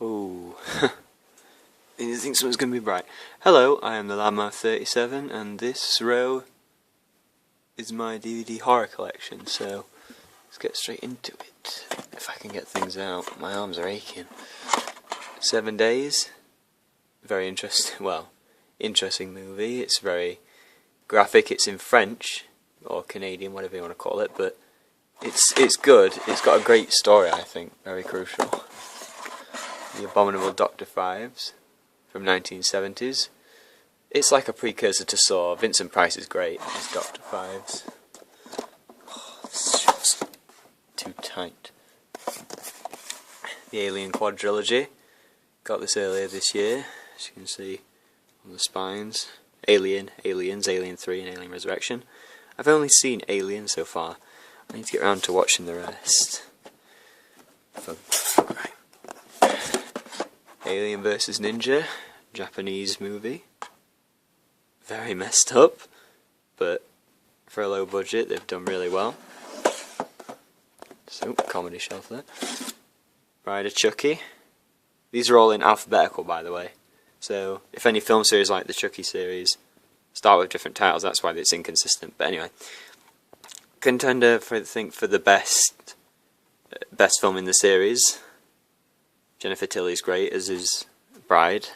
Ooh. You think someone's going to be bright. Hello, I am the Llama37, and this row is my DVD horror collection, so let's get straight into it. If I can get things out, my arms are aching. 7 Days, very interesting movie. It's very graphic. It's in French, or Canadian, whatever you want to call it, but it's good. It's got a great story, I think, very crucial. The Abominable Dr. Fives from 1970s. It's like a precursor to Saw. Vincent Price is great as Dr. Fives. Oh, this shot's too tight. The Alien Quadrilogy. Got this earlier this year, as you can see on the spines. Aliens, Alien 3 and Alien Resurrection. I've only seen Alien so far. I need to get around to watching the rest. Right. Alien vs Ninja, Japanese movie. Very messed up, but for a low budget they've done really well. So, comedy shelf there. Bride of Chucky. These are all in alphabetical, by the way. So, if any film series like the Chucky series start with different titles, that's why it's inconsistent. But anyway, contender for the best film in the series. Jennifer Tilly's great, as is Bride.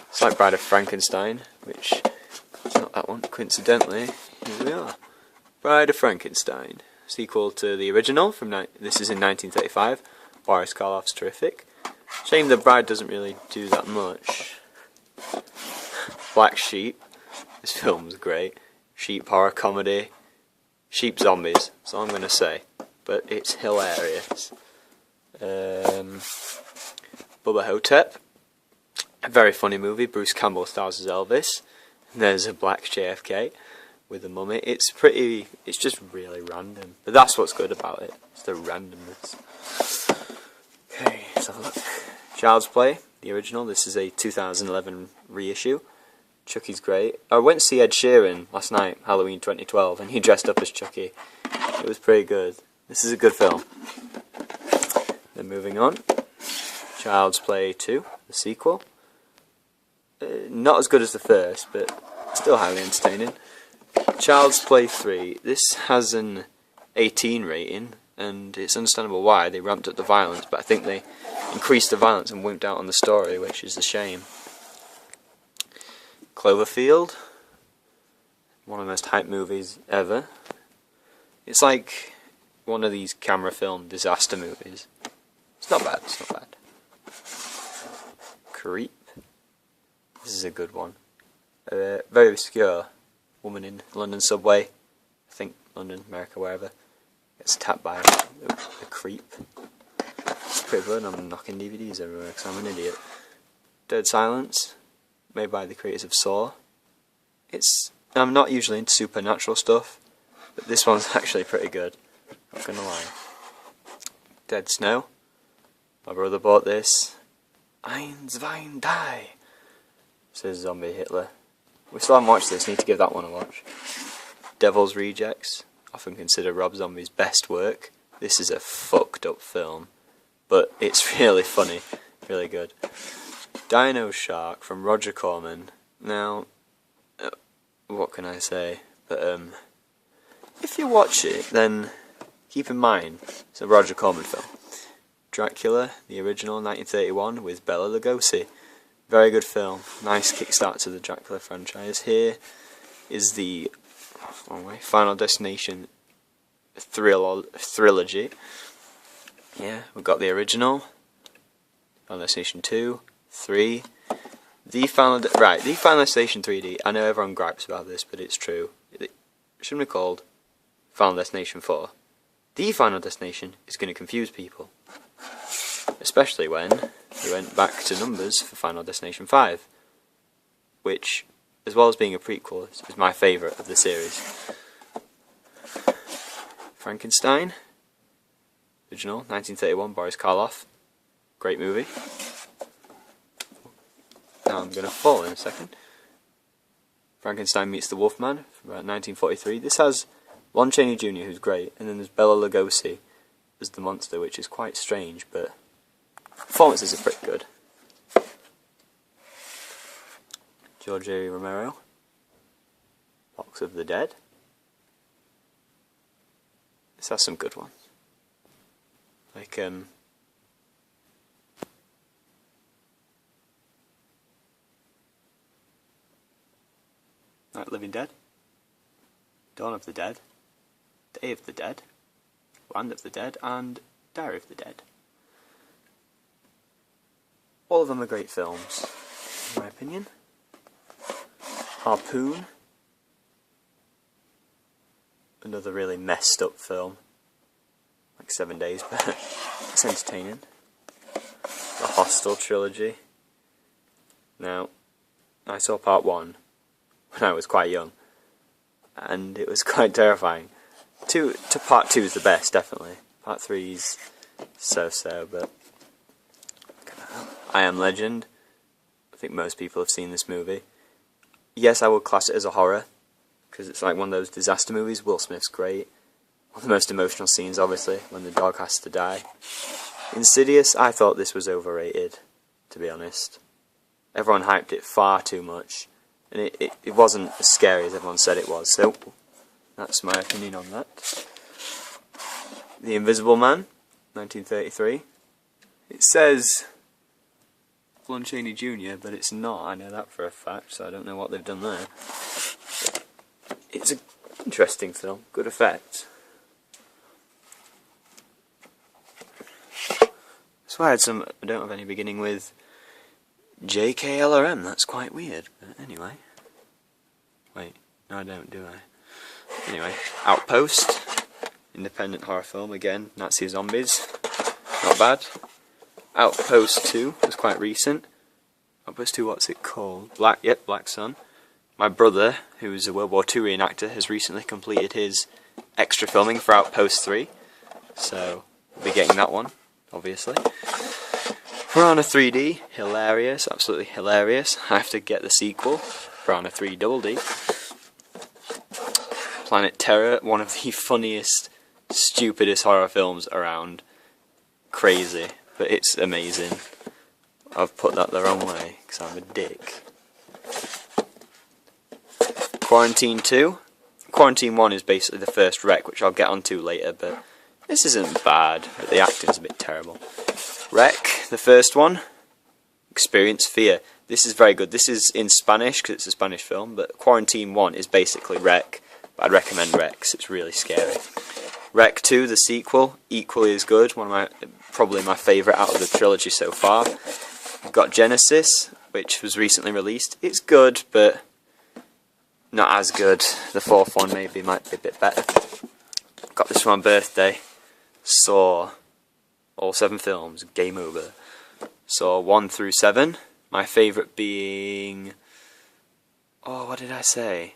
It's like Bride of Frankenstein, which is not that one. Coincidentally, here we are. Bride of Frankenstein, sequel to the original. This is in 1935. Boris Karloff's terrific. Shame the Bride doesn't really do that much. Black Sheep. This film's great. Sheep horror comedy. Sheep zombies. That's all I'm going to say. But it's hilarious. Bubba Hotep. A very funny movie. Bruce Campbell stars as Elvis. And there's a black JFK with a mummy. It's just really random. But that's what's good about it. It's the randomness. Okay, let's have a look. Child's Play, the original. This is a 2011 reissue. Chucky's great. I went to see Ed Sheeran last night, Halloween 2012, and he dressed up as Chucky. It was pretty good. This is a good film. Then moving on. Child's Play 2, the sequel. Not as good as the first, but still highly entertaining. Child's Play 3. This has an 18 rating, and it's understandable why. They ramped up the violence, but I think they increased the violence and wimped out on the story, which is a shame. Cloverfield. One of the most hyped movies ever. It's like one of these camera film disaster movies. It's not bad, it's not bad. Creep. This is a good one. Very obscure. Woman in London subway. I think London, America, wherever. Gets tapped by a creep. It's pretty good. I'm knocking DVDs everywhere because I'm an idiot. Dead Silence. Made by the creators of Saw. I'm not usually into supernatural stuff, but this one's actually pretty good. Not gonna lie. Dead Snow. My brother bought this. Eins, Wein, Die. Says Zombie Hitler. We still haven't watched this, need to give that one a watch. Devil's Rejects. Often considered Rob Zombie's best work. This is a fucked up film, but it's really funny. Really good. Dino Shark from Roger Corman. Now, what can I say? But if you watch it, then keep in mind it's a Roger Corman film. Dracula, the original, 1931, with Bela Lugosi. Very good film. Nice kickstart to the Dracula franchise. Here is the Final Destination trilogy. Yeah, we've got the original, Final Destination 2, 3, the Final Destination 3D. I know everyone gripes about this, but it's true. It shouldn't be called Final Destination 4. The Final Destination is going to confuse people, especially when we went back to numbers for Final Destination 5, which, as well as being a prequel, is my favourite of the series. Frankenstein, original, 1931, Boris Karloff. Great movie. Now I'm going to fall in a second. Frankenstein Meets the Wolfman, from about 1943. This has Lon Chaney Jr., who's great, and then there's Bela Lugosi as the monster, which is quite strange, but performances are pretty good. George A. Romero. Box of the Dead. This has some good ones. Like, Night of the Living Dead, Dawn of the Dead, Day of the Dead, Land of the Dead, and Diary of the Dead. All of them are great films, in my opinion. Harpoon, another really messed up film, like 7 days, but it's entertaining. The Hostel trilogy. Now, I saw part 1 when I was quite young, and it was quite terrifying. Part 2 is the best, definitely. Part 3's so-so, but I Am Legend. I think most people have seen this movie. Yes, I would class it as a horror, because it's like one of those disaster movies. Will Smith's great. One of the most emotional scenes, obviously, when the dog has to die. Insidious, I thought this was overrated, to be honest. Everyone hyped it far too much, and it wasn't as scary as everyone said it was, so that's my opinion on that. The Invisible Man, 1933. It says Lon Chaney Jr., but it's not, I know that for a fact, so I don't know what they've done there. It's an interesting film, good effect. So I don't have any beginning with JKLRM, that's quite weird, but anyway. Wait, no I don't, do I? Anyway, Outpost, independent horror film, again, Nazi zombies, not bad. Outpost 2 was quite recent. Outpost 2, what's it called? Black Sun. My brother, who's a World War II reenactor, has recently completed his extra filming for Outpost 3, so we'll be getting that one, obviously. Piranha 3D, hilarious, absolutely hilarious. I have to get the sequel, Piranha 3 Double D. Planet Terror, one of the funniest, stupidest horror films around. Crazy, but it's amazing. I've put that the wrong way, because I'm a dick. Quarantine 2. Quarantine 1 is basically the first Wreck, which I'll get onto later, but this isn't bad, but the acting's a bit terrible. Wreck, the first one. Experience Fear. This is very good. This is in Spanish, because it's a Spanish film, but Quarantine 1 is basically Wreck. But I'd recommend Wreck, because it's really scary. Wreck 2, the sequel, equally as good. Probably my favourite out of the trilogy so far. We've got Genesis, which was recently released. It's good, but not as good. The fourth one might be a bit better. Got this for my birthday. Saw all 7 films, game over. Saw 1 through 7. My favourite being... oh, what did I say?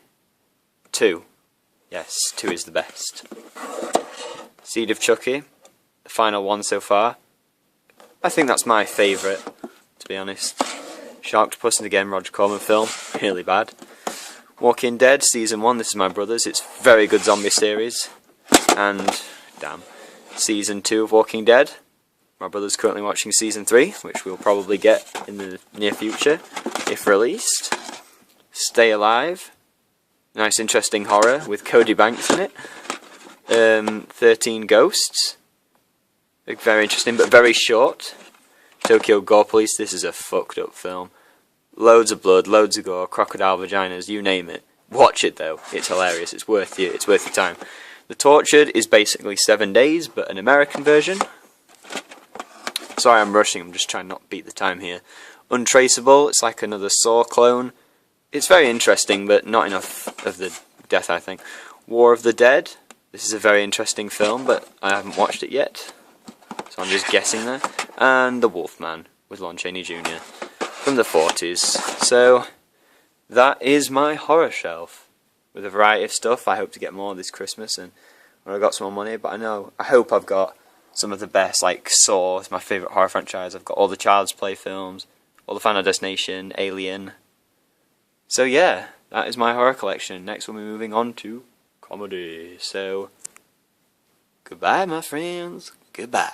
2. Yes, 2 is the best. Seed of Chucky, the final one so far. I think that's my favourite, to be honest. Sharktopus, and again, Roger Corman film, really bad. Walking Dead, Season 1, this is my brother's, it's a very good zombie series. And, damn, Season 2 of Walking Dead. My brother's currently watching Season 3, which we'll probably get in the near future, if released. Stay Alive, nice interesting horror with Cody Banks in it. 13 Ghosts, very interesting but very short. Tokyo Gore Police, this is a fucked up film. Loads of blood, loads of gore, crocodile vaginas, you name it. Watch it though, it's hilarious, it's worth your time. The Tortured is basically 7 days, but an American version. Sorry I'm rushing, I'm just trying not to beat the time here. Untraceable, it's like another Saw clone. It's very interesting, but not enough of the death, I think. War of the Dead, this is a very interesting film, but I haven't watched it yet, so I'm just guessing there. And The Wolfman, with Lon Chaney Jr. from the 40s. So, that is my horror shelf, with a variety of stuff. I hope to get more this Christmas, and when I've got some more money, but I hope I've got some of the best, like Saw, it's my favourite horror franchise. I've got all the Child's Play films, all the Final Destination, Alien. So yeah, that is my horror collection. Next we'll be moving on to comedy. So, goodbye my friends, goodbye.